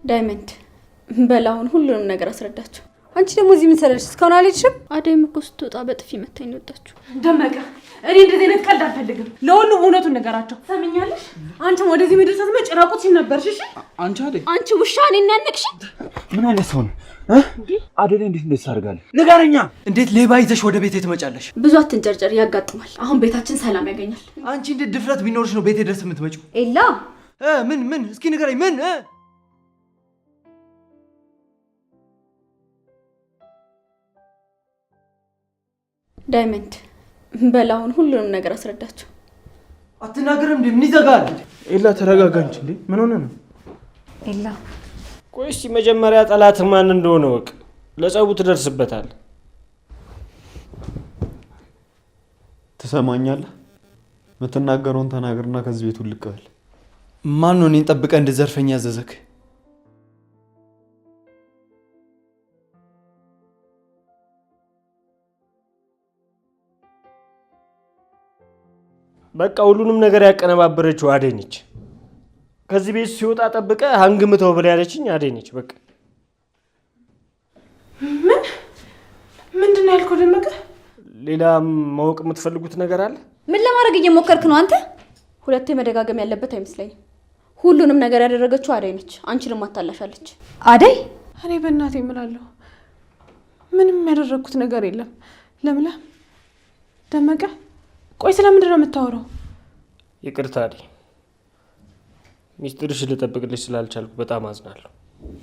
ዳይመንድ በላውን ሁሉንም ነገር አስረዳቸው። አንቺ ደግሞ እዚህ ምን ሰለሽ? እስካሁን አልሄድሽም? አደይም እኮ ስትወጣ በጥፊ መታኝ ነው ወጣችሁ። ደመቀ እኔ እንደዚህ አይነት ቀልድ አልፈልግም። ለሁሉም እውነቱን ነገራቸው። ሰምኛለሽ? አንቺም ወደዚህ ምድር ስትመጪ ራቁትሽን ነበርሽ። እሺ አንቺ አደይ፣ አንቺ ውሻ እኔን ያነቅሽ ምን አይነት ሰው ነው? አደይ እንዴት እንደዚህ ታደርጋለህ? ንገረኛ። እንዴት ሌባ ይዘሽ ወደ ቤቴ ትመጫለሽ? ብዙ አትንጨርጨር፣ ያጋጥማል። አሁን ቤታችን ሰላም ያገኛል። አንቺ እንዴት ድፍረት ቢኖርሽ ነው ቤቴ ድረስ የምትመጪው? ኤላ ምን እስኪ ንገረኝ። ምን ዳይመንድ በላውን ሁሉንም ነገር አስረዳቸው። አትናገርም እንዴ? ምን ይዘጋል? ኤላ ተረጋጋ እንጂ እንዴ! ምን ሆነ ነው? ኤላ ቆይ እስኪ መጀመሪያ ጠላት ማን እንደሆነ ወቅ ለጸቡ ትደርስበታል። ትሰማኛለህ? የምትናገረውን ተናገርና ከዚህ ቤት ልቀበል። ማን ነው እኔን ጠብቀህ እንድዘርፈኝ ያዘዘክ? በቃ ሁሉንም ነገር ያቀነባበረችው አደይ ነች። ከዚህ ቤት ሲወጣ ጠብቀ አንግምተው ብላ ያለችኝ አደይ ነች። በቃ ምንድን ነው ያልከው ደመቀ? ሌላ ማወቅ የምትፈልጉት ነገር አለ? ምን ለማድረግ እየሞከርክ ነው አንተ? ሁለቴ መደጋገም ያለበት አይመስለኝም። ሁሉንም ነገር ያደረገችው አደይ ነች። አንቺንም አታላሻለች። አደይ? እኔ በእናቴ እምላለሁ ምንም ያደረኩት ነገር የለም። ለምለም ደመቀ፣ ቆይ ስለምንድን ነው የምታወራው? ይቅርታ አደይ፣ ሚስጥርሽ ልጠብቅልሽ ስላልቻልኩ በጣም አዝናለሁ።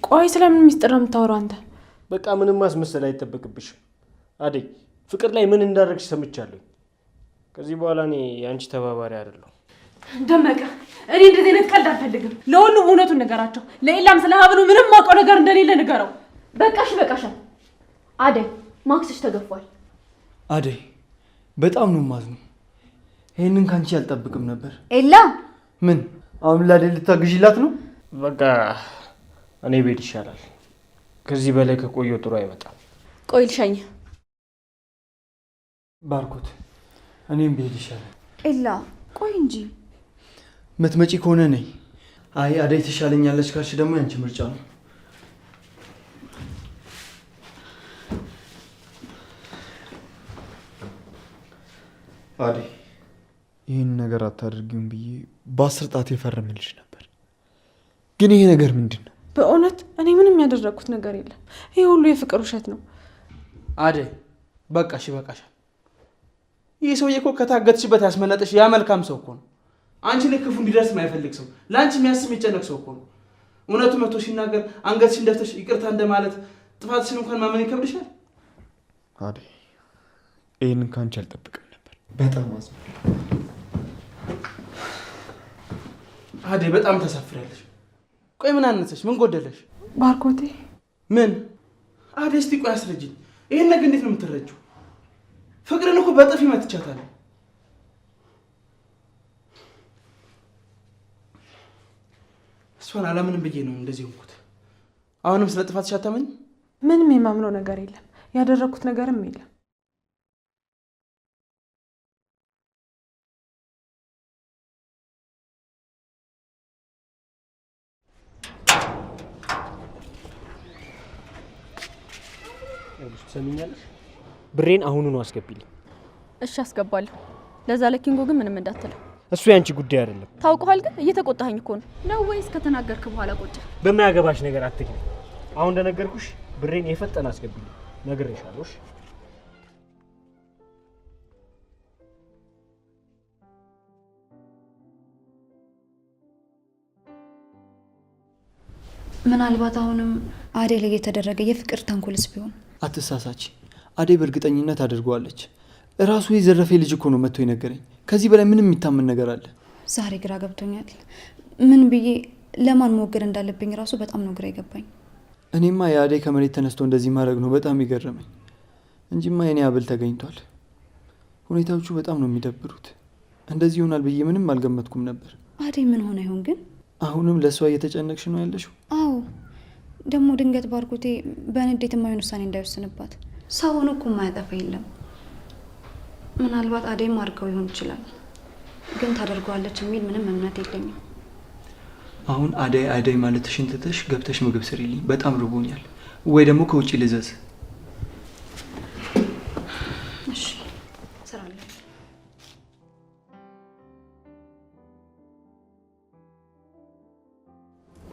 ቆይ ስለምን ሚስጥር ነው የምታወራው አንተ? በቃ ምንም ማስመሰል አይጠበቅብሽም አደይ። ፍቅር ላይ ምን እንዳደረግሽ ሰምቻለሁ። ከዚህ በኋላ እኔ የአንቺ ተባባሪ አይደለሁ። ደመቀ እኔ እንደዚህ አይነት ቀልድ አልፈልግም። ለሁሉም እውነቱን ነገራቸው። ለኢላም ስለ ሀብሉ ምንም ማውቀው ነገር እንደሌለ ንገረው። በቃሻል። አደይ ማክስሽ ተገፏል። አደይ በጣም ነው የማዝነው። ይሄንን ካንቺ አልጠብቅም ነበር። ኤላ ምን አሁን ላዴ ልታግዢላት ነው? በቃ እኔ ቤት ይሻላል። ከዚህ በላይ ከቆየው ጥሩ አይመጣም። ቆይ ልሻኝ። ባርኮት እኔም ቤት ይሻላል። ኤላ ቆይ እንጂ። ምትመጪ ከሆነ ነይ። አይ አደይ ትሻለኛለች ካልሽ ደግሞ ያንቺ ምርጫ ነው። አደይ ይህን ነገር አታደርጊውም ብዬ በ10 ጣት የፈረምልሽ ነበር። ግን ይሄ ነገር ምንድን ነው? በእውነት እኔ ምንም ያደረኩት ነገር የለም። ይሄ ሁሉ የፍቅር ውሸት ነው። አደይ በቃሽ፣ ይበቃሻል። ይህ ሰውዬ እኮ ከታገትሽበት ያስመለጠሽ ያ መልካም ሰው እኮ ነው። አንቺ ላይ ክፉ እንዲደርስ የማይፈልግ ሰው፣ ለአንቺ የሚያስብ የሚጨነቅ ሰው እኮ ነው። እውነቱ መቶ ሲናገር አንገትሽን ደፍተሽ ይቅርታ እንደማለት ጥፋትሽን እንኳን ማመን ይከብድሻል። አደይ ይህንን ከአንቺ አልጠብቅም ነበር። በጣም አዝናለሁ። አደይ በጣም ተሳፍሪያለሽ። ቆይ ምን አነሰሽ? ምን ጎደለሽ? ባርኮቴ ምን? አደይ እስቲ ቆይ አስረጅኝ። ይሄን ነገር እንዴት ነው የምትረጂው? ፍቅርን እኮ በጥፊ መትቻታለሁ። እሷን አላምንም ብዬ ነው እንደዚህ ሆንኩት። አሁንም ስለ ጥፋትሽ አታመኝ? ምንም የማምነው ነገር የለም። ያደረኩት ነገርም የለም። ሰሚኛለሽ? ብሬን አሁኑኑ አስገቢልኝ። እሺ አስገባለሁ። ለዛ ለኪንጎ ግን ምንም እንዳትለው። እሱ ያንቺ ጉዳይ አይደለም። ታውቀዋል። ግን እየተቆጣኸኝ እኮ ነው ወይስ ከተናገርክ በኋላ ቆጨ? በማያገባሽ ነገር አትግኝ። አሁን እንደነገርኩሽ ብሬን የፈጠነ አስገቢልኝ። ነግሬሻለሁ። ምናልባት አሁንም አደይ ላይ የተደረገ የፍቅር ተንኮልስ ቢሆን? አትሳሳች። አደይ በእርግጠኝነት አድርገዋለች። እራሱ የዘረፈ ልጅ እኮ ነው መጥቶ የነገረኝ። ከዚህ በላይ ምንም የሚታመን ነገር አለ? ዛሬ ግራ ገብቶኛል። ምን ብዬ ለማን መወገድ እንዳለብኝ ራሱ በጣም ነው ግራ የገባኝ። እኔማ የአደይ ከመሬት ተነስቶ እንደዚህ ማድረግ ነው በጣም ይገረመኝ እንጂማ የኔ አብል ተገኝቷል። ሁኔታዎቹ በጣም ነው የሚደብሩት። እንደዚህ ይሆናል ብዬ ምንም አልገመትኩም ነበር። አደይ ምን ሆነ ይሆን ግን? አሁንም ለእሷ እየተጨነቅሽ ነው ያለሽው? አዎ፣ ደግሞ ድንገት ባርኮቴ በንዴት የማይሆን ውሳኔ እንዳይወስንባት። ሰውን እኮ የማያጠፋ የለም። ምናልባት አደይም አድርገው ይሆን ይችላል፣ ግን ታደርገዋለች የሚል ምንም እምነት የለኝም። አሁን አደይ አደይ ማለትሽን ትተሽ ገብተሽ ምግብ ስሪልኝ፣ በጣም ርቦኛል። ወይ ደግሞ ከውጪ ልዘዝ። እሺ እሰራለሁ።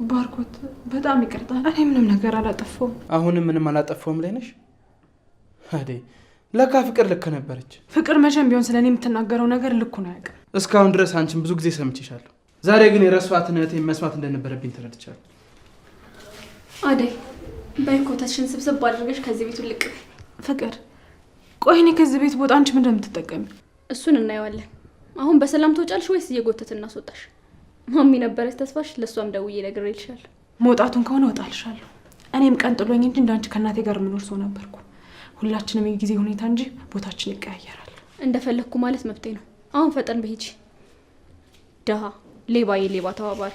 ባርኮት በጣም ይቅርታ፣ እኔ ምንም ነገር አላጠፋሁም። አሁንም ምንም አላጠፋውም ላይ ነሽ አደይ? ለካ ፍቅር ልክ ነበረች። ፍቅር መቼም ቢሆን ስለኔ የምትናገረው ነገር ልኩ ነው ያውቅ። እስካሁን ድረስ አንቺን ብዙ ጊዜ ሰምቼሻለሁ። ዛሬ ግን የረሷትን እህቴን መስማት እንደነበረብኝ ተረድቻለሁ። አደይ በኮተሽን ስብስብ አድርገሽ ከዚህ ቤቱ ልቅ። ፍቅር ቆይ እኔ ከዚህ ቤት ቦታ አንቺ ምን እንደምትጠቀሚ እሱን እናየዋለን። አሁን በሰላም ትወጫለሽ ወይስ እየጎተት እናስወጣሽ? ማሚ ነበረች ተስፋሽ፣ ለሷም ደውዬ ነግሬልሻለሁ። መውጣቱን ከሆነ እወጣልሻለሁ። እኔም ቀን ጥሎኝ እንጂ እንዳንቺ ከእናቴ ጋር የምኖር ሰው ነበርኩ። ሁላችንም የጊዜ ሁኔታ እንጂ ቦታችን ይቀያየራል። እንደፈለግኩ ማለት መብቴ ነው። አሁን ፈጠን በሂጂ። ደሃ ሌባ የሌባ ተባባሪ።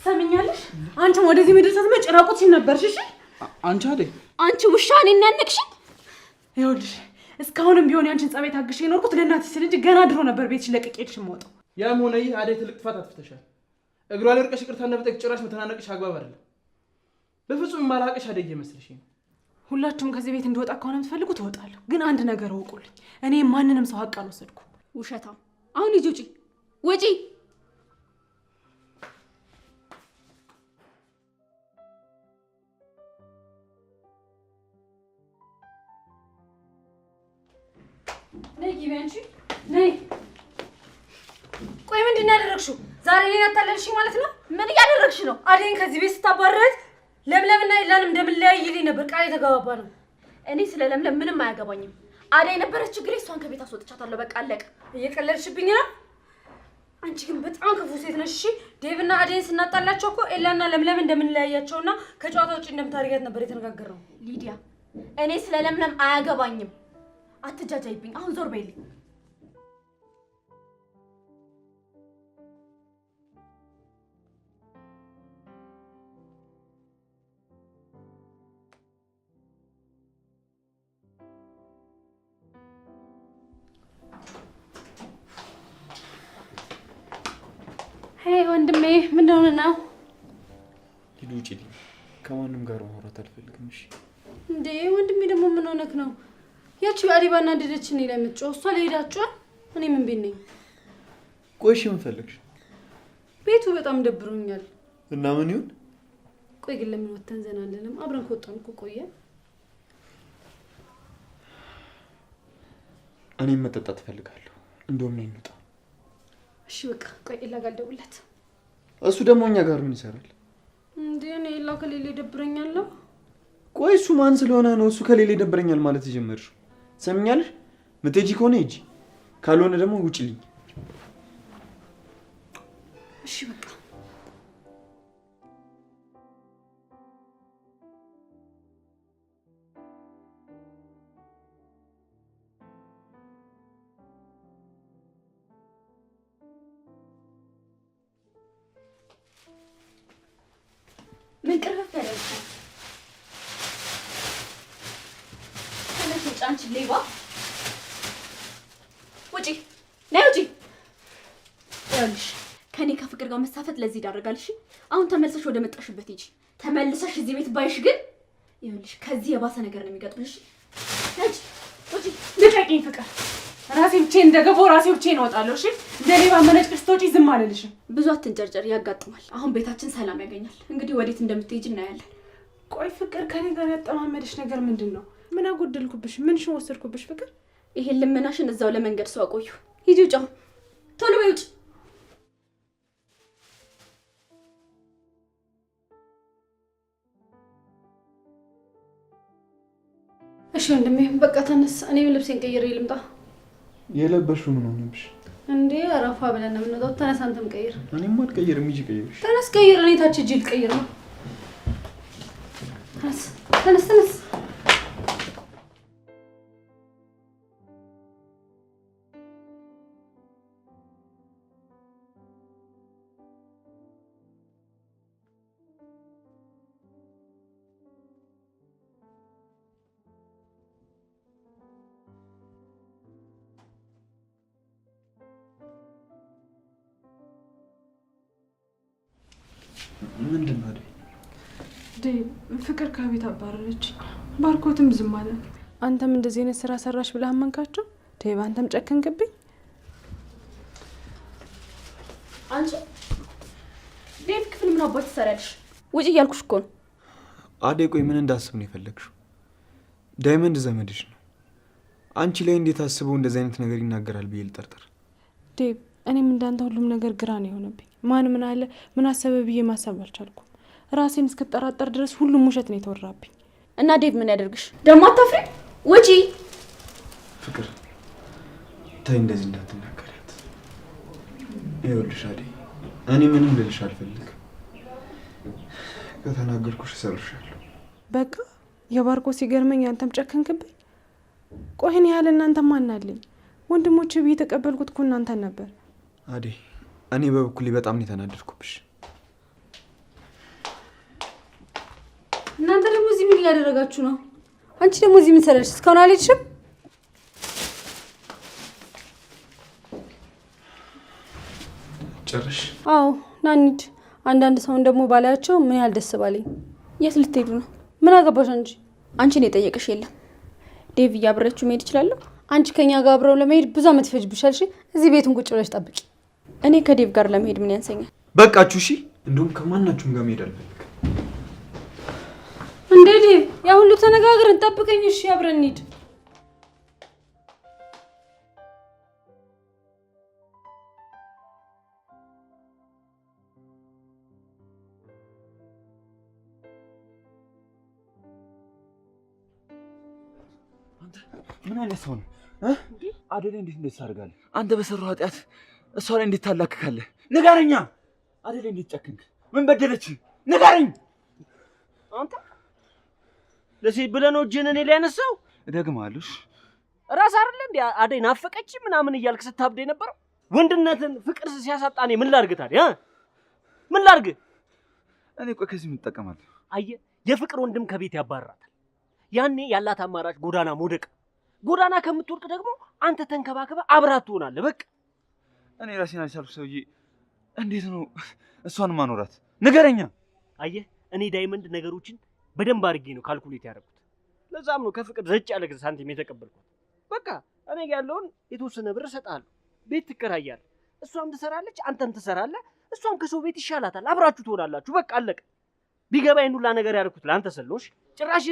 ሰምኛለሽ? አንቺም ወደዚህ ምድር ስትመጪ ራቁትሽን ነበርሽ። እሺ አንቺ አደይ፣ አንቺ ውሻ እኔን ያነቅሽኝ። ይኸውልሽ እስካሁንም ቢሆን ያንቺን ጸባይ ታግሼ የኖርኩት ለእናትሽ ስል እንጂ ገና ድሮ ነበር ቤትሽ ለቅቄልሽ የምወጣው። ያም ሆነ ይህ አደይ ትልቅ ጥፋት አጥፍተሻል። እግሯ ላይ ወድቀሽ ይቅርታ እንደመጠየቅ ጭራሽ መተናነቅሽ አግባብ አይደለም። በፍጹም ማላቀሽ አደይ እየመሰለሽኝ ነው። ሁላችሁም ከዚህ ቤት እንድወጣ ከሆነ የምትፈልጉት እወጣለሁ። ግን አንድ ነገር እወቁልኝ፣ እኔ ማንንም ሰው ሀቅ አልወሰድኩም። ውሸታም! አሁን ሂጂ፣ ውጪ፣ ውጪ። ነይ ግቢ አንቺ ነይ። ቆይ ምንድን ነው ያደረግሽው? ዛሬ እኔን አታለልሽኝ ማለት ነው? ምን እያደረግሽ ነው? አደይን ከዚህ ቤት ስታባረረት ለምለምና ይላንም እንደምንለያይልኝ ነበር ቃል የተገባባ ነው። እኔ ስለ ለምለም ምንም አያገባኝም። አደይ ነበረች ችግሬ፣ እሷን ከቤት አስወጥቻታለሁ። በቃ አለቀ። እየቀለድሽብኝ ነው። አንቺ ግን በጣም ክፉ ሴት ነሽ። እሺ ዴቭና አደይን ስናጣላቸው እኮ ኤላና ለምለም እንደምንለያያቸውና ከጨዋታ ውጭ እንደምታደርጊያት ነበር የተነጋገርነው። ሊዲያ፣ እኔ ስለ ለምለም አያገባኝም። አትጃጃይብኝ። አሁን ዞር በይልኝ። ሄይ ወንድሜ፣ ምን ሆነ ነው? ሂዱ ውጪ። ከማንም ጋር ማውራት አልፈልግም። እሺ እንዴ ወንድሜ ደግሞ ምን ሆነክ ነው? ያቺ አዲባና እንደደችን ላይ የምትጮህ እሷ ለሄዳችሁ እኔ ምን ቤት ነኝ? ቆይ እሺ ምን ፈለግሽ? ቤቱ በጣም ደብሮኛል። እና ምን ይሁን? ቆይ ግን ለምን ወተን ዘና አንልም? አብረን ከወጣን እኮ ቆየ። እኔም መጠጣት እፈልጋለሁ። እንደውም ነኝ እንውጣ። እሺ በቃ ቆይ ኤላ ጋር ደውለት። እሱ ደግሞ እኛ ጋር ምን ይሰራል እንዴ? እኔ ኤላ ከሌለ ይደብረኛል። ቆይ እሱ ማን ስለሆነ ነው እሱ ከሌለ ይደብረኛል ማለት የጀመርሽው? ሰምኛለሽ? ምትሄጂ ከሆነ ሂጂ፣ ካልሆነ ደግሞ ውጪልኝ። እሺ በቃ ምን ቅርፍ ያደርጋል? ተነሽ አንቺ ሌባ! ውጪ! ነይ ውጪ! ይኸውልሽ ከኔ ከፍቅር ጋር መሳፈጥ ለዚህ ይዳርጋል። እሺ አሁን ተመልሰሽ ወደ መጣሽበት ሂጂ። ተመልሰሽ እዚህ ቤት ባይሽ ግን ይኸውልሽ ከዚህ የባሰ ነገር ነው የሚገጥምሽ። ነይ ውጪ! ልቀቂኝ ፍቅር። ራሴ ብቻዬን እንደገባሁ ራሴ ብቻዬን እወጣለሁ። እሺ እንደ ሌባ መነጭቅሽ ስትወጪ ዝም አልልሽም። ብዙ አትንጨርጨር፣ ያጋጥማል። አሁን ቤታችን ሰላም ያገኛል። እንግዲህ ወዴት እንደምትሄጂ እናያለን። ቆይ ፍቅር ከኔ ጋር ያጠማመድሽ ነገር ምንድን ነው? ምን አጎደልኩብሽ? ምንሽን ወሰድኩብሽ? ፍቅር ይሄን ልመናሽን እዛው ለመንገድ ሰው አቆዩ። ሂጂ ውጪ! ቶሎ በይ ውጪ! እሺ ወንድሜ በቃ ተነስ። እኔም ልብሴን ቀይሬ ልምጣ። የለበሽው ምን ሆነብሽ እንዴ? አረፋ ብለን ነው የምንወጣው። ተነስ አንተም ቀይር። እኔም አልቀይርም። ሂጂ ቀይርሽ። ተነስ ቀይር። እኔ ታች ሂጅ ልቀይር ነው። ተነስ ተነስ ተነስ። ምንድን ነው አደይ? ዴቭ ፍቅር ከቤት አባረረች። ባርኮትም ዝም አለ። አንተም እንደዚህ አይነት ስራ ሰራሽ ብለህ አመንካቸው? ዴቭ አንተም ጨከንክብኝ። አንቺ ዴቭ ክፍል ምን አባት ትሰሪያለሽ? ውጪ እያልኩሽ እኮ ነው። አደይ ቆይ ምን እንዳስብ ነው የፈለግሽው? ዳይመንድ ዘመድሽ ነው። አንቺ ላይ እንዴት አስበው እንደዚህ አይነት ነገር ይናገራል ብዬ ልጠርጠር? ዴቭ እኔም እንዳንተ ሁሉም ነገር ግራ ነው የሆነብኝ። ማን ምን አለ ምን አሰበ ብዬ ማሰብ አልቻልኩም። ራሴን እስክጠራጠር ድረስ ሁሉም ውሸት ነው የተወራብኝ። እና ዴቭ ምን ያደርግሽ? ደግሞ አታፍሪ? ውጪ። ፍቅር ተይ እንደዚህ እንዳትናገሪያት። ይኸውልሽ አደይ እኔ ምንም ልልሽ አልፈልግም። ከተናገርኩሽ እሰብርሻለሁ። በቃ የባርኮ ሲገርመኝ አንተም ጨከንክብኝ። ቆይን ያህል እናንተ ማን አለኝ? ወንድሞቼ ብዬ ተቀበልኩት እኮ እናንተን ነበር። አደይ እኔ በበኩሌ በጣም ነው የተናደድኩብሽ። እናንተ ደግሞ እዚህ ምን እያደረጋችሁ ነው? አንቺ ደግሞ እዚህ ምን ሰራሽ? እስካሁን አልሄድሽም? ጨርሽ? አዎ ና እንሂድ። አንዳንድ ሰውን ደግሞ ባላያቸው ምን ያህል ደስ ባለኝ። የት ልትሄዱ ነው? ምን አገባሽ አንቺ? አንቺን የጠየቀሽ የለም። ዴቭ እያብረችሁ መሄድ እችላለሁ? አንቺ ከኛ ጋር አብረው ለመሄድ ብዙ አመት ይፈጅብሻል። እሺ እዚህ ቤቱን ቁጭ ብለሽ ጠብቂ። እኔ ከዴቭ ጋር ለመሄድ ምን ያንሰኛል? በቃችሁ። እሺ እንደውም ከማናችሁም ጋር መሄድ አልፈልግም። እንዴ ዴቭ ያ ሁሉ ተነጋግረን ጠብቀኝ። እሺ አብረን እንሂድ። ምን አይነት ሰው ነው? አደይ እንዴት እንደዚህ ታደርጋለህ? አንተ በሰራው ኃጢአት እሷ ላይ እንዴት ታላክካለህ? ንገረኛ። አደይ እንዴት ጨከንክ? ምን በደለች? ንገረኝ። አንተ ለሴት ብለህ ነው እጅህን እኔ ላይ ያነሳው? እደግማለሁ። ራስ አይደለ እንዴ አደይ ናፈቀች ምናምን እያልክ ስታብደ የነበረው? ወንድነትን ፍቅር ሲያሳጣ እኔ ምን ላድርግ ታዲያ? ምን ላድርግ? እኔ ቆይ ከዚህ ምን እጠቀማለሁ? አየህ የፍቅር ወንድም ከቤት ያባርራታል። ያኔ ያላት አማራጭ ጎዳና መውደቅ። ጎዳና ከምትወድቅ ደግሞ አንተ ተንከባከበ አብራት ትሆናለህ። በቃ እኔ ራሴን አልቻልኩ ሰውዬ። እንዴት ነው እሷን ማኖራት? ንገረኛ። አየህ እኔ ዳይመንድ ነገሮችን በደንብ አድርጌ ነው ካልኩሌት ያደረኩት። ለዛም ነው ከፍቅር ዘጭ ያለ ሳንቲም የተቀበልኩት። በቃ እኔ ጋር ያለውን የተወሰነ ብር እሰጥሃለሁ። ቤት ትከራያለህ፣ እሷም ትሰራለች፣ አንተም ትሰራለህ። እሷም ከሰው ቤት ይሻላታል፣ አብራችሁ ትሆናላችሁ። በቃ አለቀ። ቢገባኝ ሁላ ነገር ያደረኩት ለአንተ ሰሎሽ ጭራሽ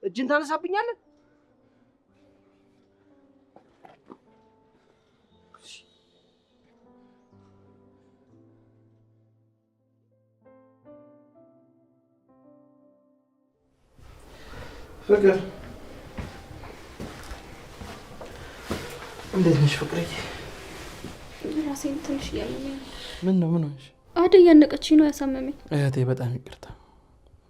እጅን ታነሳብኛለህ? ፍቅር እንዴት ነሽ ፍቅርዬ? ራሴን ትንሽ እያመመኝ። ምን ነው ምን ሆነሽ? አደይ እያነቀችኝ ነው ያሳመመኝ። እህቴ በጣም ይቅርታ።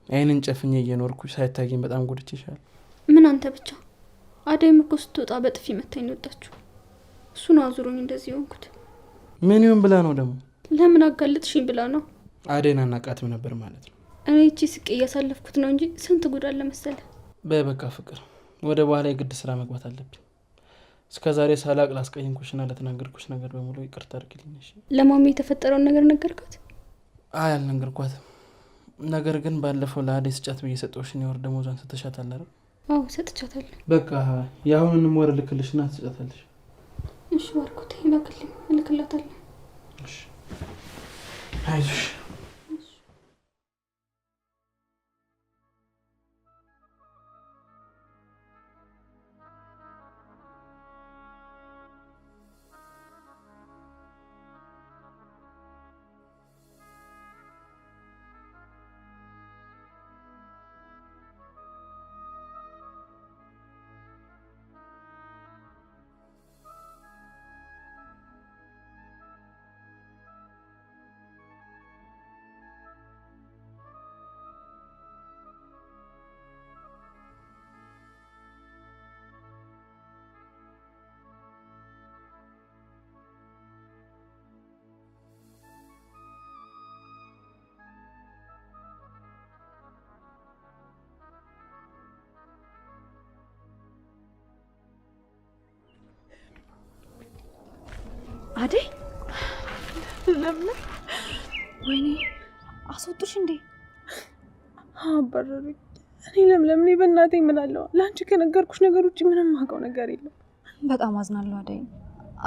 አይንን ጨፍኜ እየኖርኩ ሳይታየኝ በጣም ጎድቼሻለሁ። ምን አንተ ብቻ። አደይም እኮ ስትወጣ በጥፊ መታኝ ወጣችሁ። እሱ ነው አዙሮኝ እንደዚህ ሆንኩት። ምን ይሁን ብላ ነው ደግሞ? ለምን አጋለጥሽኝ ብላ ነው። አደይን አናቃትም ነበር ማለት ነው። እኔ እቺ ስቄ እያሳለፍኩት ነው እንጂ ስንት ጉድ አለ መሰለ። በበቃ ፍቅር ወደ በኋላ የግድ ስራ መግባት አለብኝ። እስከዛሬ ሳላቅ ላስቀየምኩሽና ለተናገርኩሽ ነገር በሙሉ ይቅርታ አድርግልኝ እሺ? ለማሚ የተፈጠረውን ነገር ነገርካት? አይ አልነገርኳትም። ነገር ግን ባለፈው ለአደይ ስጫት ብዬ ሰጠሁሽን የወር ደመወዟን ሰጥተሻታል አይደል? አዎ ሰጥቻታለሁ። በቃ የአሁኑንም ወር ልክልሽና ትሰጫታለሽ። እሺ ባርኮቴ ላክልኝ፣ እልክላታለሁ። እሺ አይዞሽ። አደይ ለምን? ወይኔ አስወጡሽ እንዴ? አባረሩኝ። እኔ ለምለም ነኝ። በእናቴ ምን አለው? ለአንቺ ከነገርኩሽ ነገር ውጭ ምንም ማውቀው ነገር የለም። በጣም አዝናለሁ አደይ።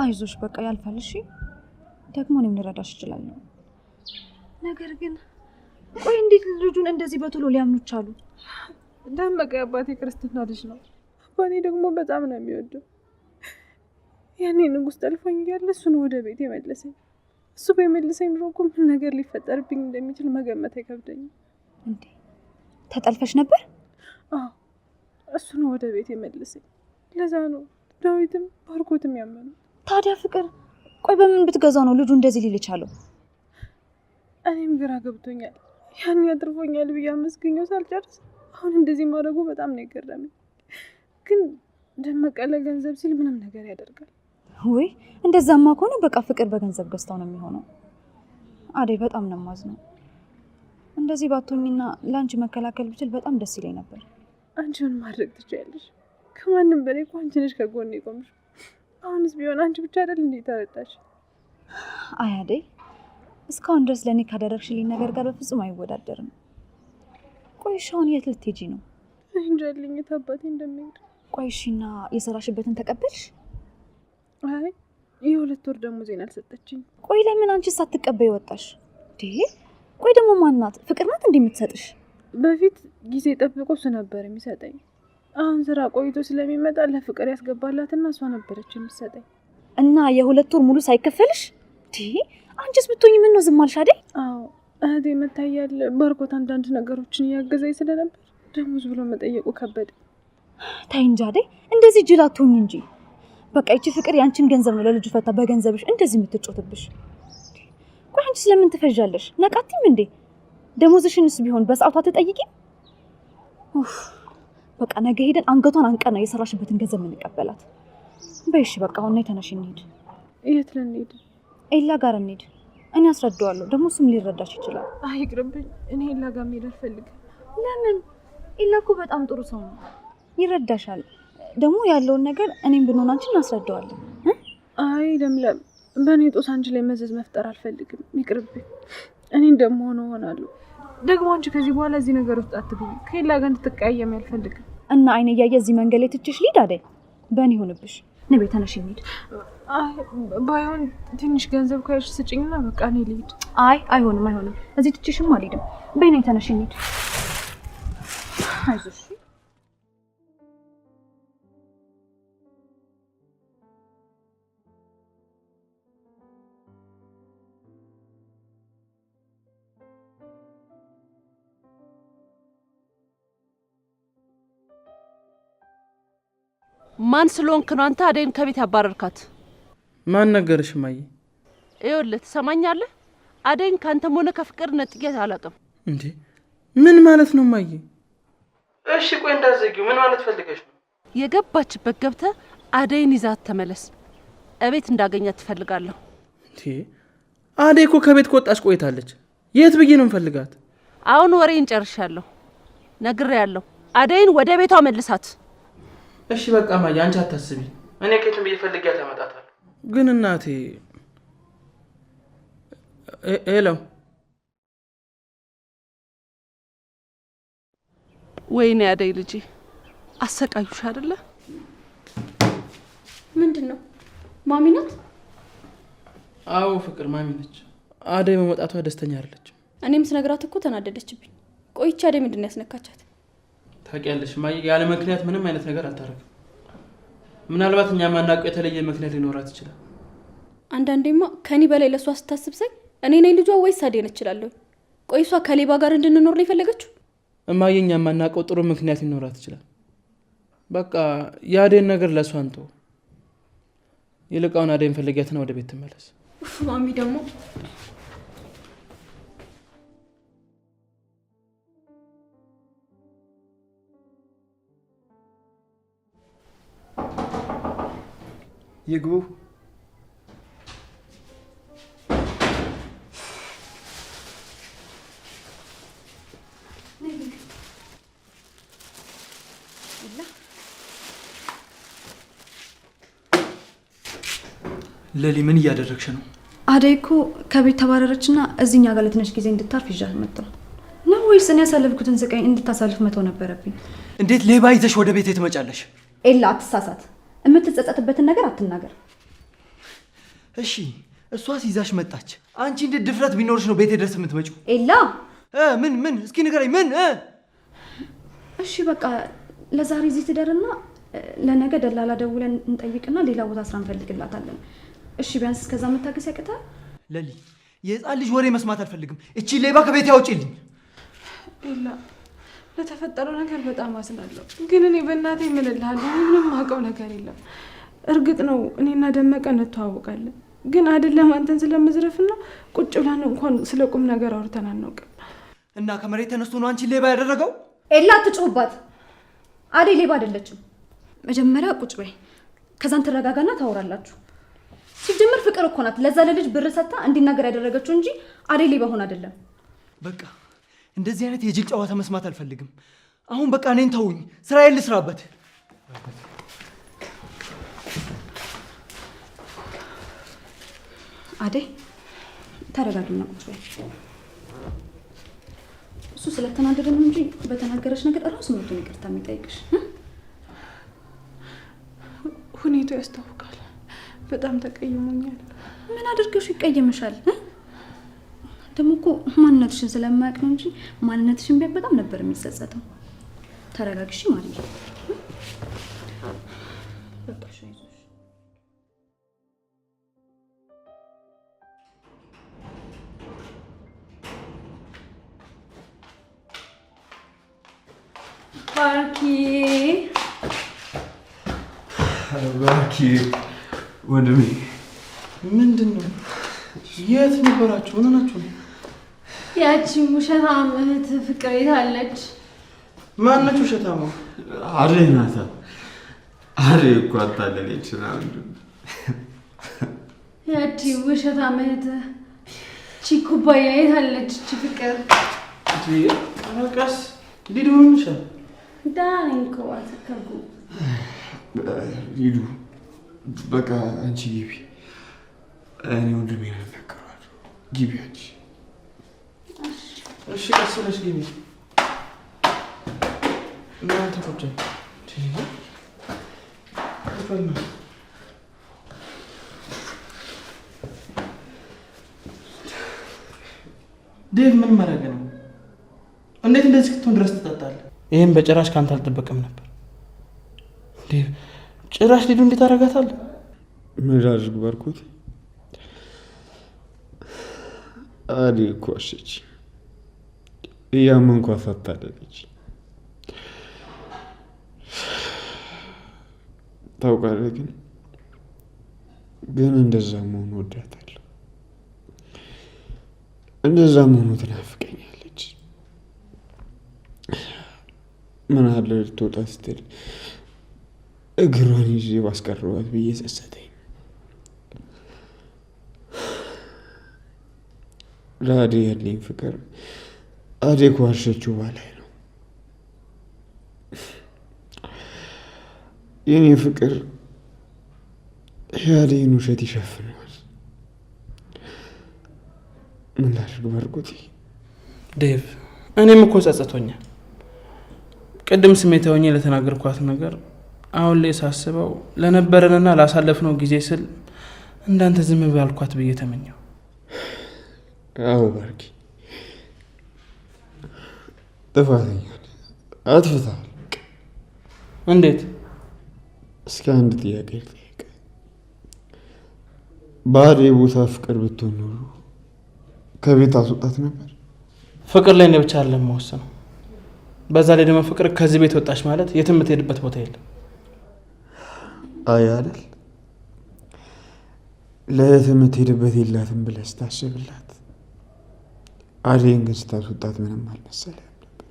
አይዞሽ በቃ ያልፋል። እሺ ደግሞ እኔም ልረዳሽ እችላለሁ። ነገር ግን ቆይ እንዴት ልጁን እንደዚህ በቶሎ ሊያምኑች አሉ? ደመቀ አባቴ ክርስትና ልጅ ነው። አባቴ ደግሞ በጣም ነው የሚወደው። ያኔ ንጉስ ጠልፎኝ እያለ እሱን ወደ ቤት የመለሰኝ። እሱ በመለሰኝ ኑሮ እኮ ምን ነገር ሊፈጠርብኝ እንደሚችል መገመት አይከብደኝም። እንዴ ተጠልፈሽ ነበር? አዎ እሱን ወደ ቤት የመለሰኝ። ለዛ ነው ዳዊትም ባርኮትም ያመኑ። ታዲያ ፍቅር ቆይ በምን ብትገዛው ነው ልጁ እንደዚህ ሊል የቻለው? እኔም ግራ ገብቶኛል። ያን ያጥርፎኛል ብዬ አመስግኘው ሳልጨርስ አሁን እንደዚህ ማድረጉ በጣም ነው የገረመኝ። ግን ደመቀ ለገንዘብ ሲል ምንም ነገር ያደርጋል። ወይ እንደዛማ ከሆነ በቃ ፍቅር በገንዘብ ገዝታው ነው የሚሆነው። አደይ በጣም ነው የማዝነው። እንደዚህ ባትሆኝና ለአንቺ መከላከል ብችል በጣም ደስ ይለኝ ነበር። አንቺ ምን ማድረግ ትችያለሽ? ከማንም በላይ እኮ አንቺ ነሽ ከጎኔ የቆምሽ። አሁንስ ቢሆን አንቺ ብቻ አይደል እንዴ ተረዳሽ? አይ አደይ እስካሁን ድረስ ለእኔ ካደረግሽልኝ ነገር ጋር በፍጹም አይወዳደርም። ቆይ እሺ አሁን የት ልትሄጂ ነው? እንጃልኝ የት አባቴ እንደሚሄድ። ቆይ እሺና የሰራሽበትን ተቀበልሽ? አይ የ2 ወር ደሞዜን አልሰጠችኝ። ቆይ ለምን አንቺ ሳትቀበይ ወጣሽ? ቆይ ደግሞ ማናት? ፍቅር ናት እንደምትሰጥሽ? በፊት ጊዜ ጠብቆ እሱ ነበር የሚሰጠኝ። አሁን ስራ ቆይቶ ስለሚመጣ ለፍቅር ያስገባላትና እሷ ነበረች የምትሰጠኝ። እና የ2 ወር ሙሉ ሳይከፈልሽ? አንቺስ ብትሆኚ ምን ነው ዝም አልሽ አይደል? አዎ እህቴ መታያል። ባርኮት አንዳንድ ነገሮችን እያገዘኝ ስለነበር ደሞዝ ብሎ መጠየቁ ከበደ። ታይ እንጂ አይደል እንደዚህ ጅል አትሆኚ እንጂ። በቃ ይቺ ፍቅር ያንቺን ገንዘብ ነው ለልጁ ፈታ በገንዘብሽ እንደዚህ የምትጮትብሽ። ቆይ አንቺ ስለምን ትፈጃለሽ? ነቃቲም እንዴ? ደሞዝሽንስ ቢሆን በሰዓቱ አትጠይቂም? በቃ ነገ ሄደን አንገቷን አንቀና የሰራሽበትን ገንዘብ እንቀበላት። በይሽ በቃ አሁን ነይ ተነሽ እንሂድ። የት ልንሄድ? ኤላ ጋር እንሂድ። እኔ አስረዳዋለሁ፣ ደግሞ እሱም ሊረዳሽ ይችላል። ይቅርብኝ፣ እኔ ኤላ ጋር መሄድ አልፈልግም። ለምን? ኤላ እኮ በጣም ጥሩ ሰው ነው፣ ይረዳሻል። ደግሞ ያለውን ነገር እኔም ብንሆን አንቺን እናስረዳዋለን። አይ ለምለም፣ በእኔ ጦስ አንቺ ላይ መዘዝ መፍጠር አልፈልግም። ይቅርብኝ። እኔ እንደምሆነው እሆናለሁ። ደግሞ አንቺ ከዚህ በኋላ እዚህ ነገር ውስጥ አትግቢ። ከኤላ ጋር እንድትቀያየም አልፈልግም። እና አይኔ እያየ እዚህ መንገድ ላይ ትችሽ ልሂድ አይደል? በእኔ ሆንብሽ። ነይ ተነሽ እንሂድ። ባይሆን ትንሽ ገንዘብ ካሽ ስጭኝና በቃ እኔ ልሂድ። አይሆንም። እዚህ ትችሽም አልሄድም። በይ ነይ ተነሽ እንሂድ። አይዞሽ። ማን ስለሆንክ ነው አንተ አደይን ከቤት ያባረርካት? ማን ነገርሽ ማዬ? ይኸውልህ ትሰማኛለህ? አደይን ካንተም ሆነ ከፍቅር ነጥቄት አላውቅም። እንዴ ምን ማለት ነው ማዬ? እሺ ቆይ እንዳዘጊው ምን ማለት ፈልገሽ ነው? የገባችበት ገብተህ አደይን ይዛት ተመለስ። እቤት እንዳገኛት ትፈልጋለሁ። እንዴ አደይ እኮ ከቤት ከወጣች ቆይታለች። የት ብዬ ነው እንፈልጋት? አሁን ወሬን ጨርሻለሁ። ነግሬያለሁ። አደይን ወደ ቤቷ መልሳት። እሺ በቃ ማዬ አንቺ አታስቢ። እኔ ከየትም ብዬ ፈልጊያት አመጣታለሁ። ግን እናቴ ሄሎ ወይኔ አደይ ልጄ አሰቃዩሽ አይደለ? ምንድነው? ማሚ ናት? አዎ ፍቅር ማሚ ነች። አደይ በመውጣቷ ደስተኛ አይደለችም። እኔም ስነግራት እኮ ተናደደችብኝ። ቆይቻ አደይ ምንድነው ያስነካቻት? ታውቂያለሽ ማዬ ያለ ምክንያት ምንም አይነት ነገር አታረግም። ምናልባት እኛ ማናውቀው የተለየ ምክንያት ሊኖራት ይችላል። አንዳንዴማ ከኔ በላይ ለሷ ስታስብ ሳይ እኔ ነኝ ልጇ ወይስ አደይ ነች እላለሁ። ቆይ እሷ ከሌባ ጋር እንድንኖር ነው የፈለገችው? እማዬ እኛ ማናውቀው ጥሩ ምክንያት ሊኖራት ይችላል። በቃ የአደይን ነገር ለሷ አንተው። ይልቃውን አደይን ፈልጊያትና ወደ ቤት ትመለስ። ማሚ ደግሞ ይግቡ። ለሊ ምን እያደረግሽ ነው? አደይ እኮ ከቤት ተባረረችና እዚህኛ ጋር ለትንሽ ጊዜ እንድታርፍ ይዣት መጣሁ ነው ወይስ እኔ ያሳለፍኩትን ስቃይ እንድታሳልፍ መተው ነበረብኝ? እንዴት ሌባ ይዘሽ ወደ ቤት ትመጫለሽ? ኤላ አትሳሳት። የምትጸጸትበትን ነገር አትናገር። እሺ እሷስ ይዛሽ መጣች። አንቺ እንዴት ድፍረት ቢኖርሽ ነው ቤቴ ድረስ የምትመጪው? ኤላ ምን እስኪ ንገረኝ። ምን? እሺ በቃ ለዛሬ እዚህ ትደርና ለነገ ደላላ ደውለን እንጠይቅና ሌላ ቦታ ስራ እንፈልግላታለን። እሺ ቢያንስ እስከዛ መታገስ ያቅታል? ለሊ የህፃን ልጅ ወሬ መስማት አልፈልግም። እቺ ሌባ ከቤት ያውጪልኝ። ኤላ ለተፈጠረው ነገር በጣም አዝናለሁ፣ ግን እኔ በእናቴ ምን እልሃለሁ? ምንም አውቀው ነገር የለም። እርግጥ ነው እኔና ደመቀ እንተዋወቃለን፣ ግን አይደለም አንተን ስለምዝረፍና ቁጭ ብለን እንኳን ስለ ቁም ነገር አውርተን አናውቅም። እና ከመሬት ተነስቶ ነው አንቺ ሌባ ያደረገው? ኤላ አትጩህባት። አደይ ሌባ አይደለችም። መጀመሪያ ቁጭ በይ፣ ከዛን ትረጋጋና ታወራላችሁ። ሲጀምር ፍቅር እኮ ናት ለዛ ለልጅ ብር ሰጥታ እንዲናገር ያደረገችው እንጂ አደይ ሌባ ሆነ አይደለም። በቃ እንደዚህ አይነት የጅል ጨዋታ መስማት አልፈልግም። አሁን በቃ እኔን ተውኝ፣ ስራዬን ልስራበት። አደይ ተረጋጊና ቁጭ በይ። እሱ ስለተናደደ ነው እንጂ በተናገረች ነገር እራሱ ነው ይቅርታ የሚጠይቅሽ። ሁኔታው ያስታውቃል። በጣም ተቀይሞኛል። ምን አድርገሽ ይቀየምሻል? ደግሞ እኮ ማንነትሽን ስለማያውቅ ነው እንጂ ማንነትሽን ቢያውቅ በጣም ነበር የሚጸጸተው። ተረጋግሽ ማለት ነው። በቃሽ አይዞሽ። ባርኪ ወንድሜ፣ ምንድን ነው? የት ነበራችሁ? ምን ናችሁ? ያቺ ውሸታም እህት ፍቅር የት አለች? ማነች ውሸታማ? አደይ ናታ። አደይ እኮ አታለለች። ያቺ ውሸታም እህት ቺ ኩባያ የት አለች? ቺ ፍቅር ቀስ ሊዱን ይሻል ዳኔን ከዋተከጉ ሂዱ በቃ አንቺ ግቢ። እኔ ወንድሜ ነው ነገርኳቸው። ግቢ አንቺ። እሺ ቀስ ብለሽ ግቢ። እናንተ ቁጭ ዴቭ ምን ማድረግ ነው? እንዴት እንደዚህ ክትሆን ድረስ ትጠጣለህ? ይህም በጭራሽ ካንተ አልጠበቅም ነበር ዴቭ። ጭራሽ ሊዱ እንዴት አደርጋታለህ? ምን አድርግ ባርኮት? አደይ እኮ አሸች። እያመንኳ አታለለች። ታውቃለህ፣ ግን እንደዛ መሆኑ ወዳታለሁ። እንደዛ መሆኑ ትናፍቀኛለች። ምን አለ ልትወጣ ስትል እግሯን ይዤ ባስቀረዋት ብዬ ጸጸተኝ። ለአደይ ያለኝ ፍቅር አደይ ከዋሸችው በላይ ነው። የኔ ፍቅር የአደይን ውሸት ይሸፍነዋል። ምን ላድርግ ባርኮቴ? ዴቭ እኔም እኮ ጸጸቶኛል። ቅድም ስሜታዊ ሆኜ ለተናገርኳት ነገር አሁን ላይ ሳስበው ለነበረንና ላሳለፍነው ጊዜ ስል እንዳንተ ዝም ባልኳት ብዬ ተመኘው። አዎ ባርኪ፣ ጥፋተኛ አጥፍተሃል። እንዴት? እስኪ አንድ ጥያቄ ልጠይቅ። በአደይ ቦታ ፍቅር ብትሆን ኖሮ ከቤት አስወጣት ነበር? ፍቅር ላይ እኔ ብቻ አይደለም የምወስነው። በዛ ላይ ደግሞ ፍቅር ከዚህ ቤት ወጣች ማለት የትም የምትሄድበት ቦታ የለም። አይ አይደል፣ ለየት የምትሄድበት የላትም ብለህ ስታስብላት፣ አደይን ግን ስታስወጣት ምንም አልመሰለህም ነበር።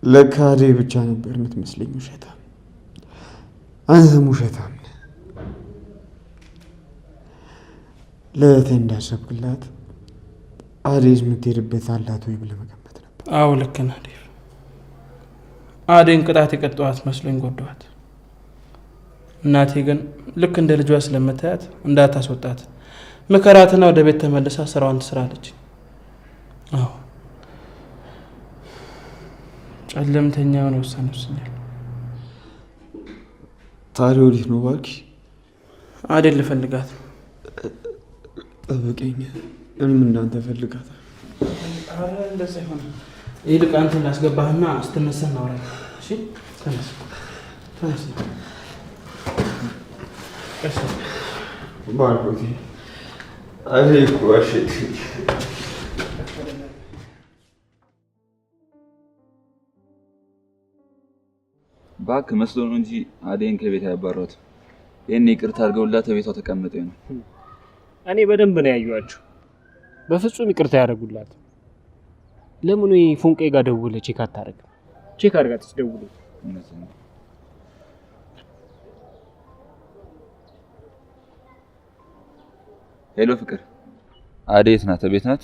ለካ አደይ ብቻ ነበር የምትመስለኝ ውሸታም። አንተም ውሸታም ነህ። ለየት እንዳሰብክላት አደይ የምትሄድበት አላት ወይ ብለህ መገመት ነበር። አዎ ልክ ነህ ዴቭ። አደይን ቅጣት የቀጠዋት መስሎኝ ጎዳኋት። እናቴ ግን ልክ እንደ ልጇ ስለምታያት እንዳታስወጣት ምከራትና ወደ ቤት ተመልሳ ስራዋን ትስራለች። አዎ ጨለምተኛ ነው ውሳኔ ወስኛለሁ። ታዲያ ወዴት ነው እባክሽ? አደል ልፈልጋት ነው። ጠብቀኝ፣ እኔም እንዳንተ እፈልጋታለሁ። አረ እንደዛ ይሆን። ይልቅ አንተን ላስገባህና ስትነሳ እናወራለን። እሺ ተነስ ተነስ። እሺ ባርኮቴ አደይ እኮ አሸት ባክ መስሎ ነው እንጂ አደይን ከቤት ያባሯት። ይሄን ይቅርታ አድርገውላት ቤቷ ተቀምጠ ነው። እኔ በደንብ ነው ያዩዋቸው። በፍጹም ይቅርታ ያደርጉላት። ለምን ወይ ፎንቄ ጋር ደውለ ቼክ አታረግም? ቼክ አድርጋት ደውለ። ሄሎ ፍቅር፣ አደይ የት ናት? ቤት ናት?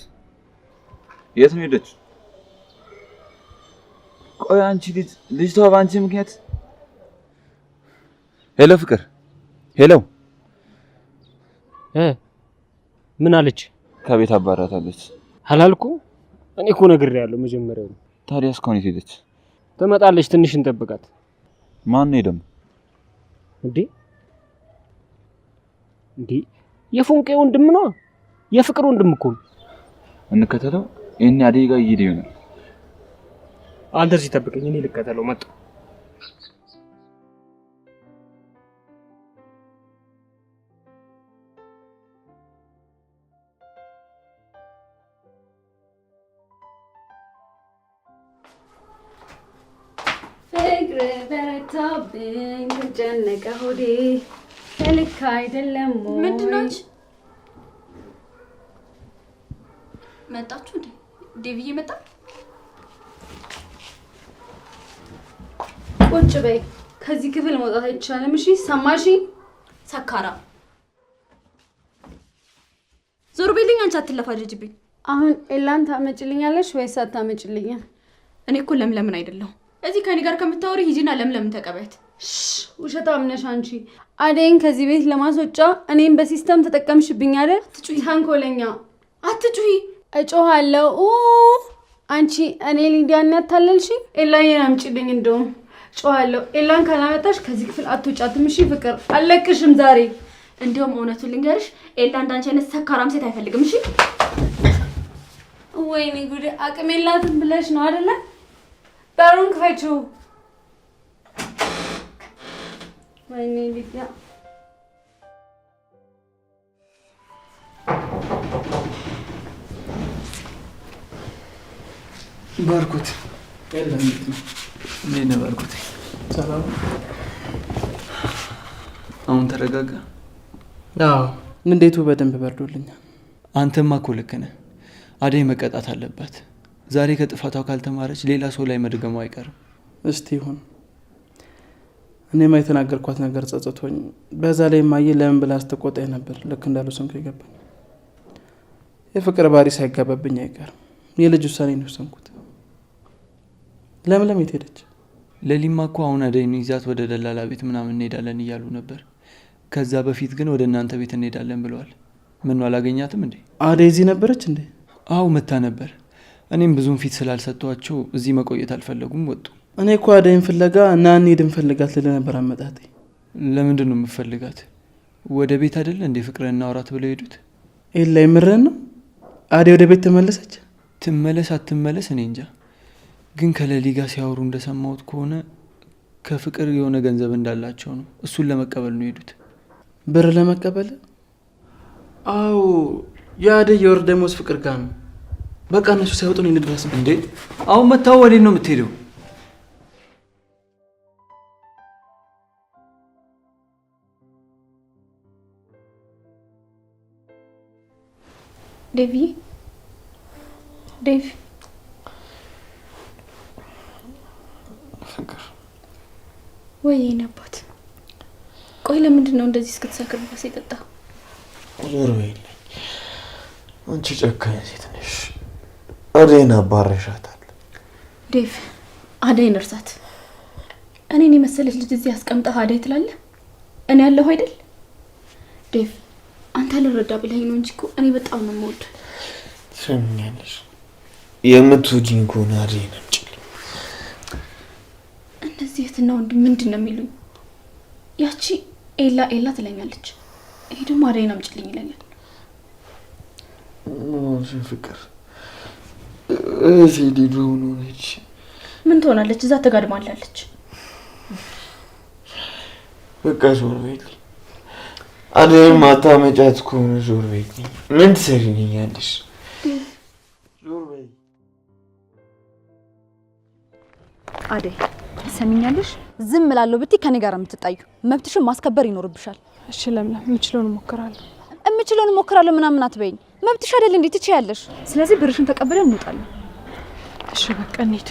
የት ነው ሄደች? ቆይ አንቺ ልጅቷ በአንቺ ምክንያት። ሄሎ ፍቅር፣ ሄሎ ምን አለች? ከቤት አባራታለች። አላልኩ? እኔ እኮ ነግሬያለሁ መጀመሪያው። ታዲያ እስካሁን የት ሄደች? ትመጣለች፣ ትንሽ እንጠብቃት። ማን ነው ደግሞ? እንዴ የፎንቄ ወንድም ነው። የፍቅር ወንድም እኮ ነው። እንከተለው። ይሄን አደይ ጋር እየሄደ ይሆናል። አንተ እዚህ ጠብቀኝ፣ እኔ ልከተለው መጣሁ። ፍቅር በረታብኝ ተጨነቀ ሆዴ ልክ አይደለም። ምንድን ነው? መጣችሁ እንዴ? ዴቪዬ መጣ። ቁጭ በይ። ከዚህ ክፍል መውጣት አይቻልም። እሺ ሰማሽ? ሰካራ ዞር በይልኝ። አንቺ አትለፋጅብኝ። አሁን ኤላን ታመጭልኛለሽ ወይስ አታመጭልኝም? እኔ እኮ ለምለምን አይደለሁ። እዚህ ከኔ ጋር ከምታወሪ ሂጂና ለምለምን ተቀበያት። ውሸታም ነሽ አንቺ። አደይን ከዚህ ቤት ለማስወጫ እኔም በሲስተም ተጠቀምሽብኝ አይደል? አትጩሂ ታንኮለኛ። አትጩሂ። እጮሃለሁ። አንቺ እኔ ሊዲያን ያታለልሽኝ። ኤላዬን አምጪልኝ። እንደውም ጮሃለሁ። ኤላን ካላመጣሽ ከዚህ ክፍል አትወጫትም። እሺ ፍቅር፣ አለቅሽም ዛሬ። እንዲያውም እውነቱን ልንገርሽ፣ ኤላ እንዳንቺ አይነት ሰካራም ሴት አይፈልግም። እሺ ወይኔ ጉዴ! አቅም የላትም ብለሽ ነው አይደለ? በሩን ክፈችው። ወይኔ ሊዲያ ባርኮት እንዴት ነህ ባርኮት? ሰላም። አሁን ተረጋጋ? አዎ እንዴቱ በደንብ በርዶልኛል። አንተማ እኮ ልክ ነህ። አደይ መቀጣት አለባት። ዛሬ ከጥፋቷ ካልተማረች ሌላ ሰው ላይ መድገሙ አይቀርም። እስቲ ይሁን። እኔማ የተናገርኳት ነገር ጸጽቶኝ፣ በዛ ላይ ማየ ለምን ብላ አስተቆጣኝ ነበር። ልክ እንዳለው ሰንኩ ይገባል። የፍቅር ባህሪ ሳይጋባብኝ አይቀርም። የልጅ ውሳኔ ነው የወሰንኩት። ለምለም የት ሄደች? ለሊማ እኮ አሁን አደይን ይዛት ወደ ደላላ ቤት ምናምን እንሄዳለን እያሉ ነበር። ከዛ በፊት ግን ወደ እናንተ ቤት እንሄዳለን ብለዋል። ምን አላገኛትም እንዴ? አደይ እዚህ ነበረች እንዴ? አዎ መታ ነበር። እኔም ብዙም ፊት ስላልሰጧቸው እዚህ መቆየት አልፈለጉም፣ ወጡ። እኔ እኮ አደይን ፍለጋ እና እንሂድ እንፈልጋት ልል ነበር አመጣጤ። ለምንድን ነው የምፈልጋት? ወደ ቤት አይደለ እንዴ ፍቅርን እናውራት ብለው ሄዱት? ኤላ የምርህን ነው? አደይ ወደ ቤት ተመለሰች? ትመለስ አትመለስ እኔ እንጃ። ግን ከሌሊ ጋር ሲያወሩ እንደሰማሁት ከሆነ ከፍቅር የሆነ ገንዘብ እንዳላቸው ነው። እሱን ለመቀበል ነው ሄዱት። ብር ለመቀበል? አዎ የአደይ የወር ደመወዝ ፍቅር ጋር ነው። በቃ እነሱ ሳይወጡ ነው እንድረስ። እንዴ አሁን መታው ወዴት ነው የምትሄደው? ዴቪ ዴቭ ፍቅር ወይ ነባት። ቆይ ለምንድን ነው እንደዚህ እስክትሰክር ድረስ የጠጣው? ዞር በይልኝ። አንቺ ጨካኝ ሴት ነሽ። አደይን አባረሻታል። ዴቭ አደይን እርሳት። እኔን የመሰለች ልጅ እዚህ አስቀምጠህ አደይ ትላለህ? እኔ ያለሁ አይደል? ዴቭ አንተ ልረዳ ብለኸኝ ነው እንጂ እኮ እኔ በጣም ነው የምወድ። ትሰሚኛለሽ? የምትወጂኝ ከሆነ አደይን አምጪልኝ። እነዚህ እህትና ወንድም ምንድን ነው የሚሉኝ? ያቺ ኤላ ኤላ ትለኛለች፣ ይሄ ደግሞ አደይን አምጪልኝ ይለኛል። ፍቅር እዚህ ሊዱ ሆነች። ምን ትሆናለች? እዛ ተጋድማላለች። በቃ ዞር በይልኝ። አደይን ማታመጫት ከሆነ ዞር በይልኝ። ምን ትሰሪልኛለሽ? ዞር በይ። አደይ ትሰሚኛለሽ? ዝም እላለሁ ብትይ ከኔ ጋር የምትጣዩ መብትሽን ማስከበር ይኖርብሻል። እሺ ለምለም፣ የምችለውን እሞክራለሁ። የምችለውን እሞክራለሁ ምናምን አትበይኝ። መብትሽ አይደል እንዴ? ትችያለሽ። ስለዚህ ብርሽን ተቀበለን እንውጣለን። እሺ በቃ እንሂድ።